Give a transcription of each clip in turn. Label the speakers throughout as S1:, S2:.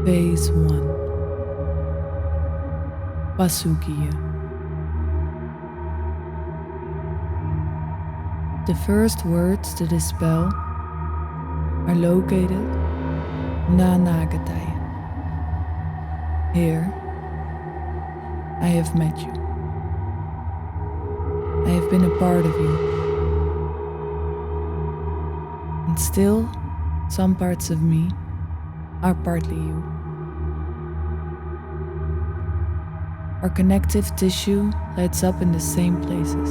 S1: Phase 1. Pasugia. The first words to this spell are located na Nagataya. Here, I have met you. I have been a part of you. And still, some parts of me are partly you. Our connective tissue lights up in the same places.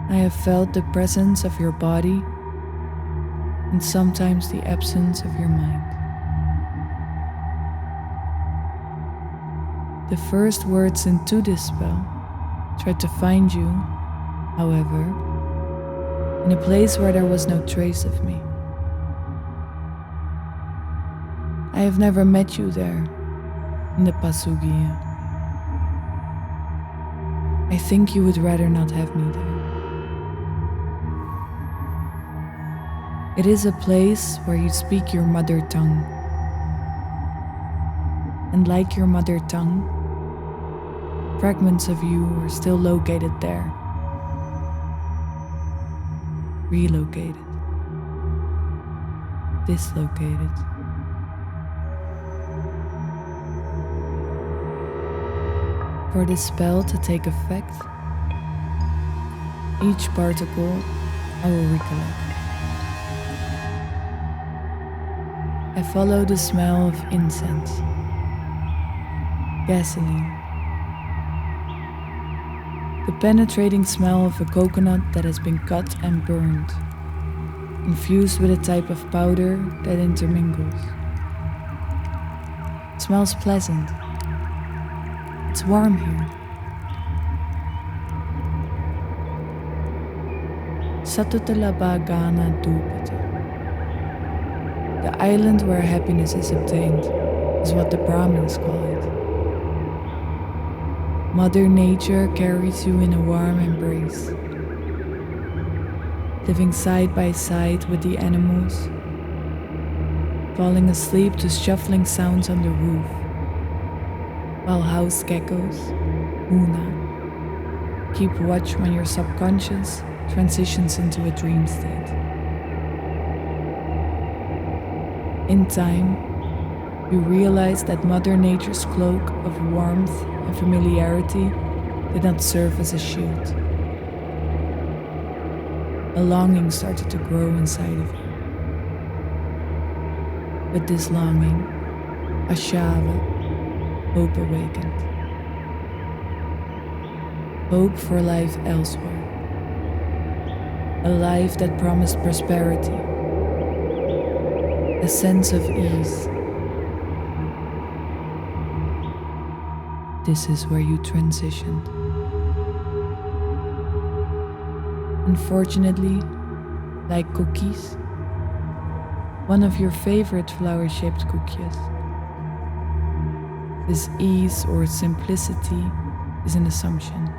S1: I have felt the presence of your body and sometimes the absence of your mind. The first words into this spell tried to find you, however, in a place where there was no trace of me. I have never met you there, in the Pasugia. I think you would rather not have me there. It is a place where you speak your mother tongue. And like your mother tongue, fragments of you are still located there. Relocated. Dislocated. For this spell to take effect, each particle I will recollect. I follow the smell of incense, gasoline, the penetrating smell of a coconut that has been cut and burned, infused with a type of powder that intermingles. It smells pleasant. It's warm here. Satutalabagana Dupata. The island where happiness is obtained is what the Brahmins call it. Mother Nature carries you in a warm embrace, living side by side with the animals, falling asleep to shuffling sounds on the roof, while house geckos, Una, keep watch when your subconscious transitions into a dream state. In time, you realize that Mother Nature's cloak of warmth and familiarity did not serve as a shield. A longing started to grow inside of you. With this longing, Ashava, hope awakened. Hope for life elsewhere. A life that promised prosperity. A sense of ease. This is where you transitioned. Unfortunately, like cookies, one of your favorite flower-shaped cookies, this ease or simplicity is an assumption.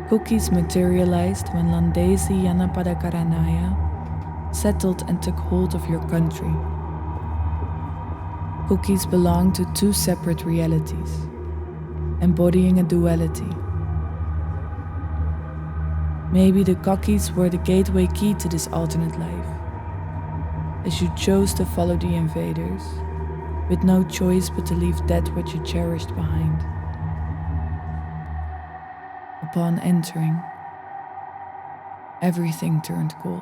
S1: Cookies materialized when Landesi Yanapadakaranaya settled and took hold of your country. Cookies belong to two separate realities, embodying a duality. Maybe the cookies were the gateway key to this alternate life, as you chose to follow the invaders, with no choice but to leave that which you cherished behind. Upon entering, everything turned cold.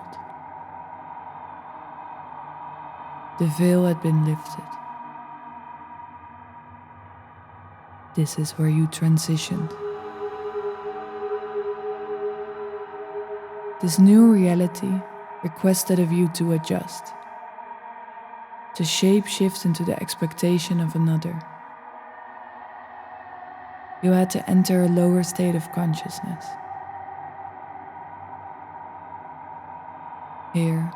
S1: The veil had been lifted. This is where you transitioned. This new reality requested of you to adjust, to shape-shift into the expectation of another. You had to enter a lower state of consciousness. Here,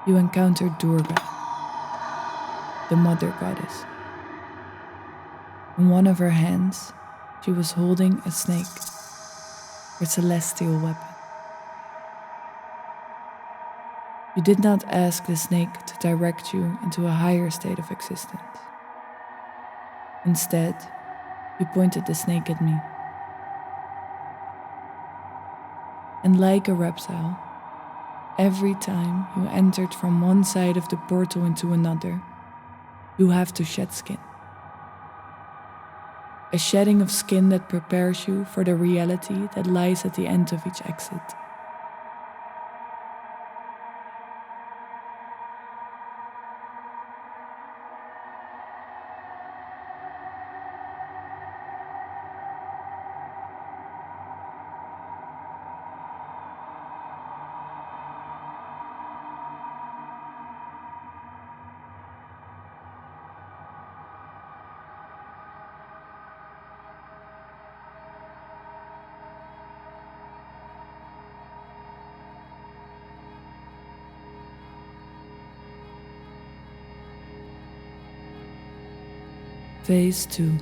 S1: you encountered Durga, the mother goddess. In one of her hands, she was holding a snake, her celestial weapon. You did not ask the snake to direct you into a higher state of existence. Instead, you pointed the snake at me. And like a reptile, every time you entered from one side of the portal into another, you have to shed skin. A shedding of skin that prepares you for the reality that lies at the end of each exit. Phase 2.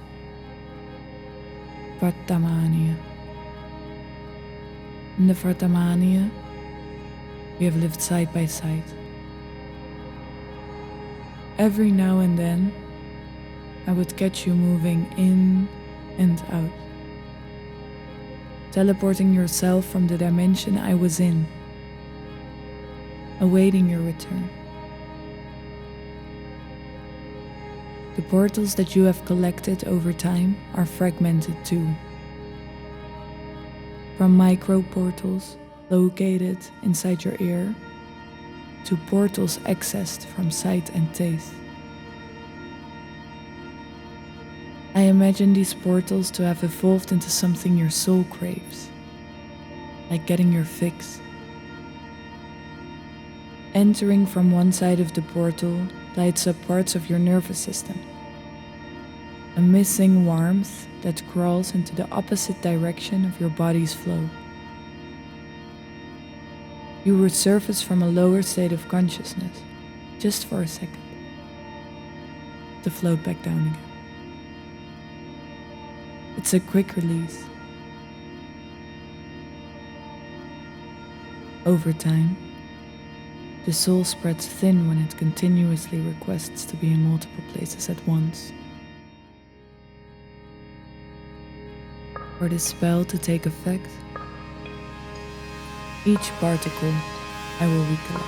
S1: Vartamaniya. In the Vartamaniya, we have lived side by side. Every now and then, I would catch you moving in and out, teleporting yourself from the dimension I was in, awaiting your return. The portals that you have collected over time are fragmented too. From micro portals located inside your ear to portals accessed from sight and taste. I imagine these portals to have evolved into something your soul craves, like getting your fix. Entering from one side of the portal lights up parts of your nervous system. A missing warmth that crawls into the opposite direction of your body's flow. You resurface from a lower state of consciousness, just for a second, to float back down again. It's a quick release. Over time, the soul spreads thin when it continuously requests to be in multiple places at once. For this spell to take effect, each particle I will recollect.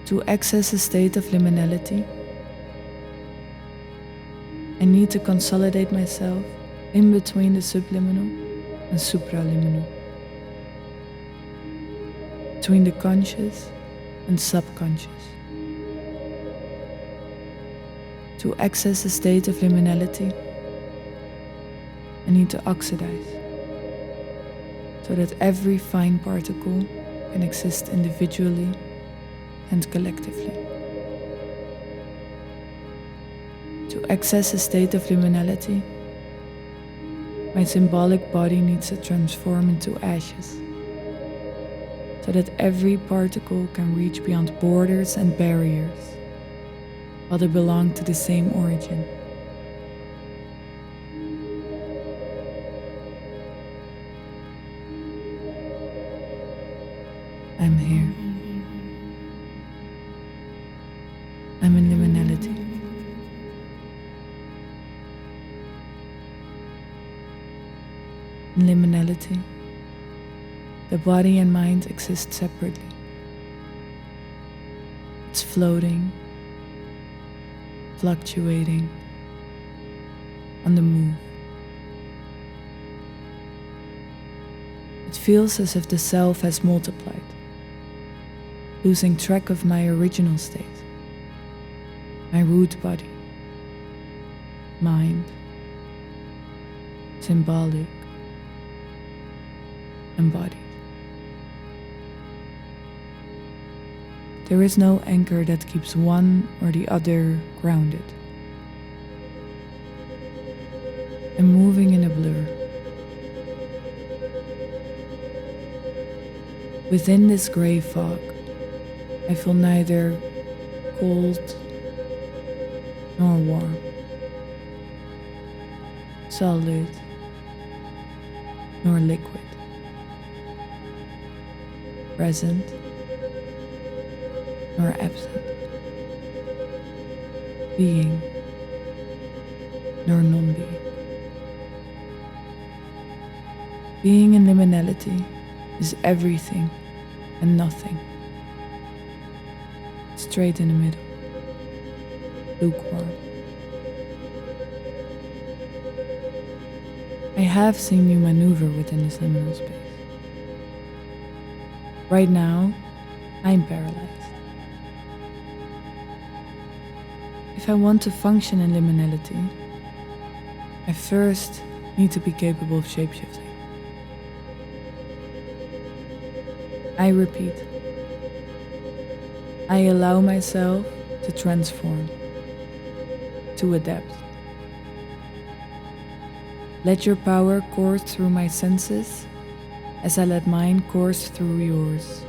S1: To access a state of liminality, I need to consolidate myself in between the subliminal and supraliminal, between the conscious and subconscious. To access a state of liminality, I need to oxidize, so that every fine particle can exist individually and collectively. To access a state of liminality, my symbolic body needs to transform into ashes, so that every particle can reach beyond borders and barriers, while they belong to the same origin. I'm here. I'm in liminality. In liminality, the body and mind exist separately. It's floating, fluctuating, on the move. It feels as if the self has multiplied, losing track of my original state, my root body, mind, symbolic, embodied. There is no anchor that keeps one or the other grounded. I'm moving in a blur. Within this gray fog, I feel neither cold nor warm, solid nor liquid. present nor absent, being nor non-being. Being in liminality is everything and nothing, straight in the middle, lukewarm. I have seen you maneuver within this liminal space. Right now, I'm paralyzed. If I want to function in liminality, I first need to be capable of shapeshifting. I repeat, I allow myself to transform, to adapt. Let your power course through my senses as I let mine course through yours.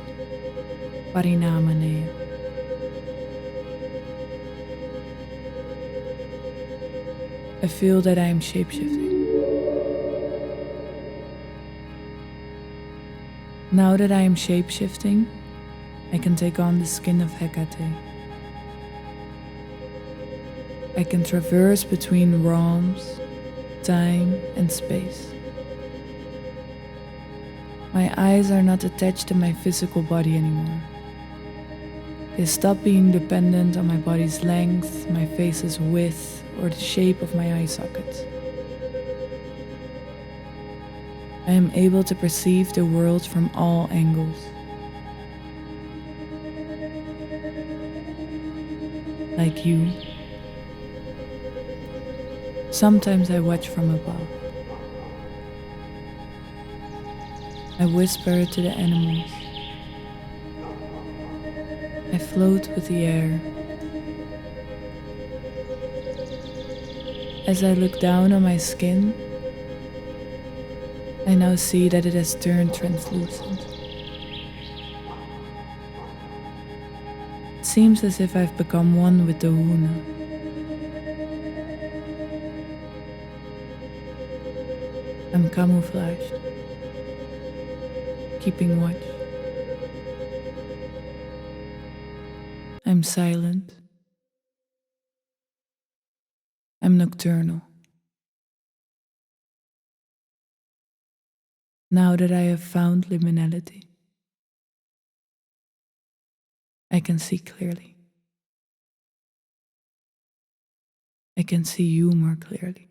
S1: Parinamanea. I feel that I am shapeshifting. Now that I am shapeshifting, I can take on the skin of Hecate. I can traverse between realms, time and space. My eyes are not attached to my physical body anymore. They stop being dependent on my body's length, my face's width, or the shape of my eye sockets. I am able to perceive the world from all angles. Like you. Sometimes I watch from above. I whisper to the animals. I float with the air. As I look down on my skin, I now see that it has turned translucent. It seems as if I've become one with the Huna. I'm camouflaged, keeping watch. I'm silent. I'm nocturnal. Now that I have found liminality, I can see clearly. I can see you more clearly.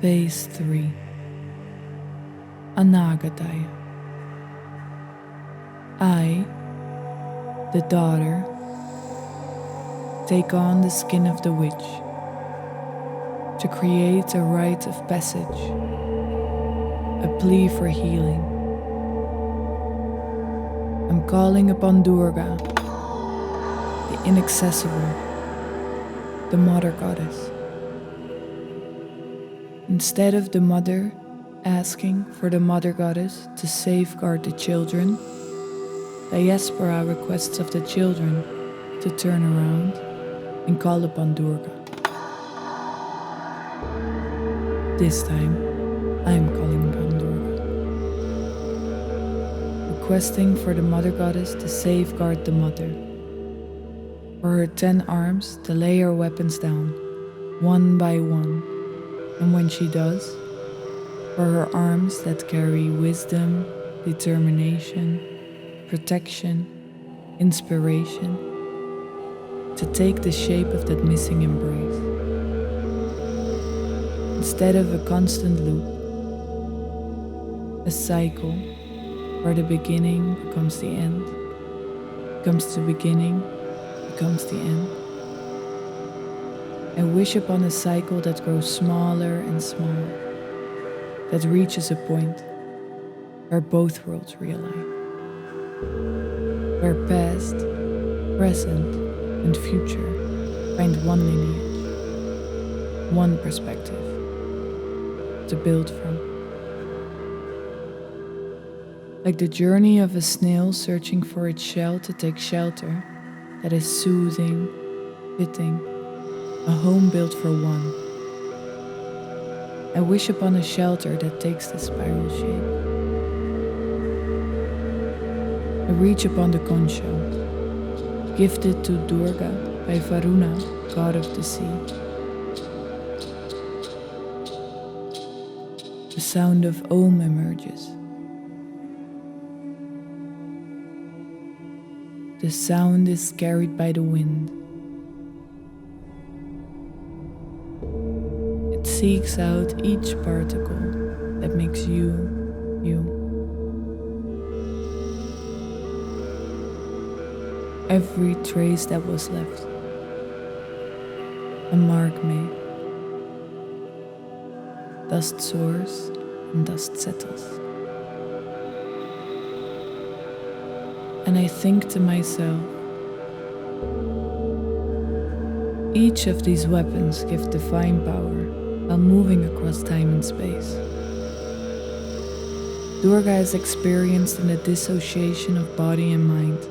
S1: Phase 3. Anagataya. I, the daughter, take on the skin of the witch to create a rite of passage, a plea for healing. I'm calling upon Durga, the inaccessible, the mother goddess. Instead of the mother asking for the mother goddess to safeguard the children, Diaspora requests of the children to turn around and call upon Durga. This time, I'm calling upon Durga, requesting for the mother goddess to safeguard the mother, for her 10 arms to lay her weapons down, one by one, and when she does, for her arms that carry wisdom, determination, protection, inspiration, to take the shape of that missing embrace. Instead of a constant loop, a cycle where the beginning becomes the end, becomes the beginning, becomes the end. I wish upon a cycle that grows smaller and smaller, that reaches a point where both worlds realign, where past, present, and future find one lineage, one perspective to build from. Like the journey of a snail searching for its shell to take shelter that is soothing, fitting, a home built for one. I wish upon a shelter that takes the spiral shape. I reach upon the conch shell, gifted to Durga by Varuna, god of the sea. The sound of Om emerges. The sound is carried by the wind. It seeks out each particle that makes you, you. Every trace that was left, a mark made. Dust soars and dust settles. And I think to myself, each of these weapons give divine power while moving across time and space. Durga is experienced in the dissociation of body and mind,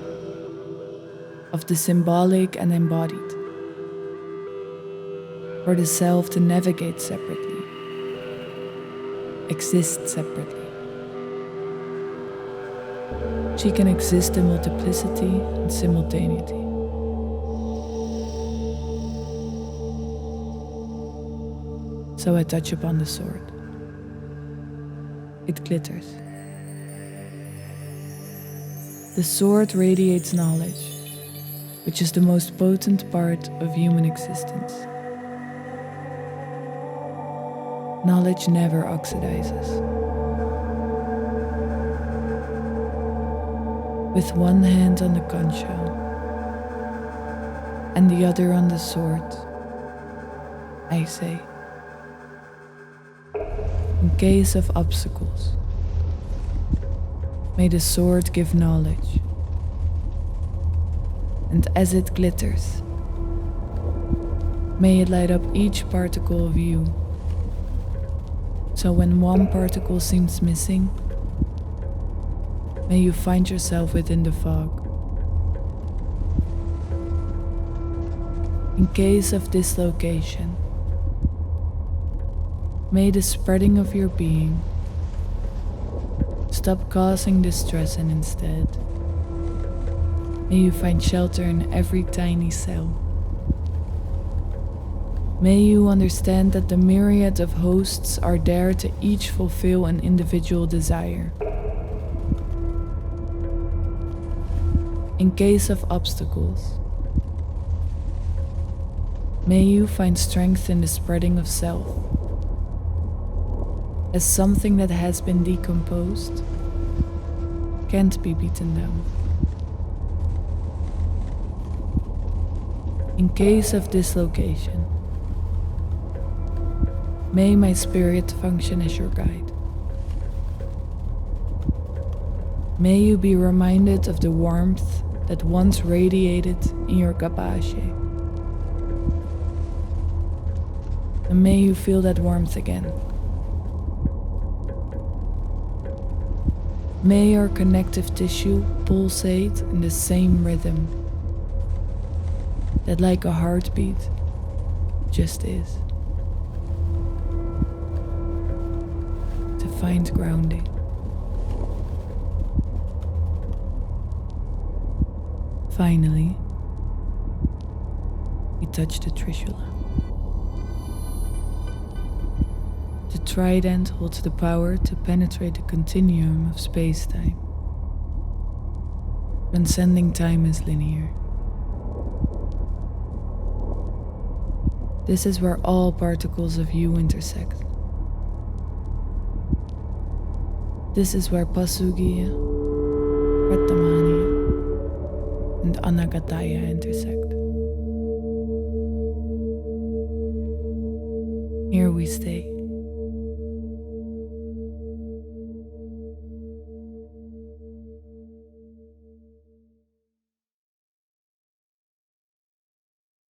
S1: of the symbolic and embodied, for the self to navigate separately, exist separately. She can exist in multiplicity and simultaneity. So I touch upon the sword. It glitters. The sword radiates knowledge, which is the most potent part of human existence. Knowledge never oxidizes. With one hand on the conch shell and the other on the sword, I say, in case of obstacles, may the sword give knowledge, and as it glitters, may it light up each particle of you, so when one particle seems missing, may you find yourself within the fog. In case of dislocation, may the spreading of your being stop causing distress, and instead, may you find shelter in every tiny cell. May you understand that the myriad of hosts are there to each fulfill an individual desire. In case of obstacles, may you find strength in the spreading of self, as something that has been decomposed can't be beaten down. In case of dislocation, may my spirit function as your guide. May you be reminded of the warmth that once radiated in your gabache. And may you feel that warmth again. May your connective tissue pulsate in the same rhythm that, like a heartbeat, just is. To find grounding. Finally, we touch the trishula. The trident holds the power to penetrate the continuum of space-time. transcending time is linear. This is where all particles of you intersect. This is where Pasugiya, Pratamaniya, and Anagataya intersect. Here we stay.